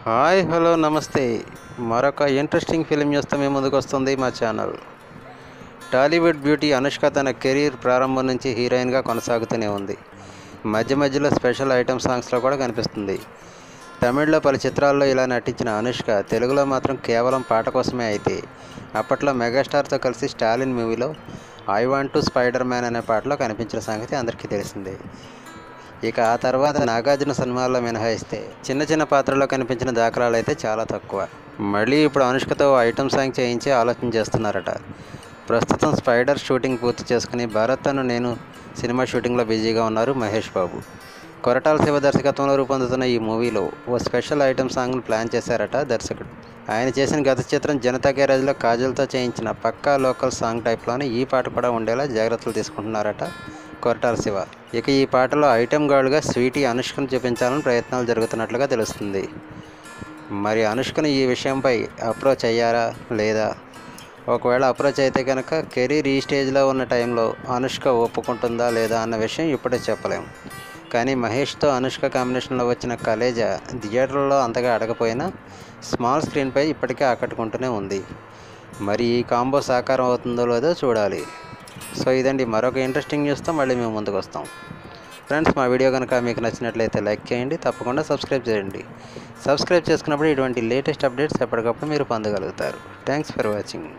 Hi hello నమస్తే. మరొక interesting film చూస్తే మీ ముందుకు వస్తుంది మా ఛానల్. టాలీవుడ్ బ్యూటీ అనుష్క తన కెరీర్ ప్రారంభం నుంచి హీరోయిన్గా కొనసాగుతూనే ఉంది. మధ్య మధ్యలో స్పెషల్ ఐటమ్ సాంగ్స్లో కూడా కనిపిస్తుంది. తమిళ్లో పలు చిత్రాల్లో ఇలా నటించిన అనుష్క తెలుగులో మాత్రం కేవలం పాట కోసమే. అయితే అప్పట్లో మెగాస్టార్తో కలిసి స్టాలిన్ మూవీలో I want to spider man అనే పాటలో కనిపించిన సంగతి అందరికీ తెలిసిందే. ఇక ఆ తర్వాత నాగార్జున సినిమాల్లో మినహాయిస్తే చిన్న చిన్న పాత్రలో కనిపించిన దాఖలాలు అయితే చాలా తక్కువ. మళ్ళీ ఇప్పుడు అనుష్కతో ఐటమ్ సాంగ్ చేయించి ఆలోచన చేస్తున్నారట. ప్రస్తుతం స్పైడర్ షూటింగ్ పూర్తి చేసుకుని భారత్ అను నేను సినిమా షూటింగ్లో బిజీగా ఉన్నారు మహేష్ బాబు. కొరటాల శివ దర్శకత్వంలో రూపొందుతున్న ఈ మూవీలో ఓ స్పెషల్ ఐటమ్ సాంగ్ను ప్లాన్ చేశారట దర్శకుడు. ఆయన చేసిన గత చిత్రం జనతా గ్యారేజ్లో కాజల్తో చేయించిన పక్కా లోకల్ సాంగ్ టైప్లోనే ఈ పాట కూడా ఉండేలా జాగ్రత్తలు తీసుకుంటున్నారట కొరటాల శివ. ఇక ఈ పాటలో ఐటెం గర్ల్గా స్వీటీ అనుష్కను చూపించాలని ప్రయత్నాలు జరుగుతున్నట్లుగా తెలుస్తుంది. మరి అనుష్కను ఈ విషయంపై అప్రోచ్ అయ్యారా లేదా? ఒకవేళ అప్రోచ్ అయితే కనుక కెరీర్ ఈ స్టేజ్లో ఉన్న టైంలో అనుష్క ఒప్పుకుంటుందా లేదా అన్న విషయం ఇప్పుడే చెప్పలేము. కానీ మహేష్తో అనుష్క కాంబినేషన్లో వచ్చిన కలేజా థియేటర్లో అంతగా అడగపోయినా స్మాల్ స్క్రీన్పై ఇప్పటికే ఆకట్టుకుంటూనే ఉంది. మరి ఈ కాంబో సాకారం అవుతుందో లేదో చూడాలి. సో ఇదండి, మరొక ఇంట్రెస్టింగ్ న్యూస్తో మళ్ళీ మేము ముందుకు వస్తాం. ఫ్రెండ్స్, మా వీడియో కనుక మీకు నచ్చినట్లయితే లైక్ చేయండి, తప్పకుండా సబ్స్క్రైబ్ చేయండి. సబ్స్క్రైబ్ చేసుకున్నప్పుడు ఇటువంటి లేటెస్ట్ అప్డేట్స్ ఎప్పటికప్పుడు మీరు పొందగలుగుతారు. Thanks for watching.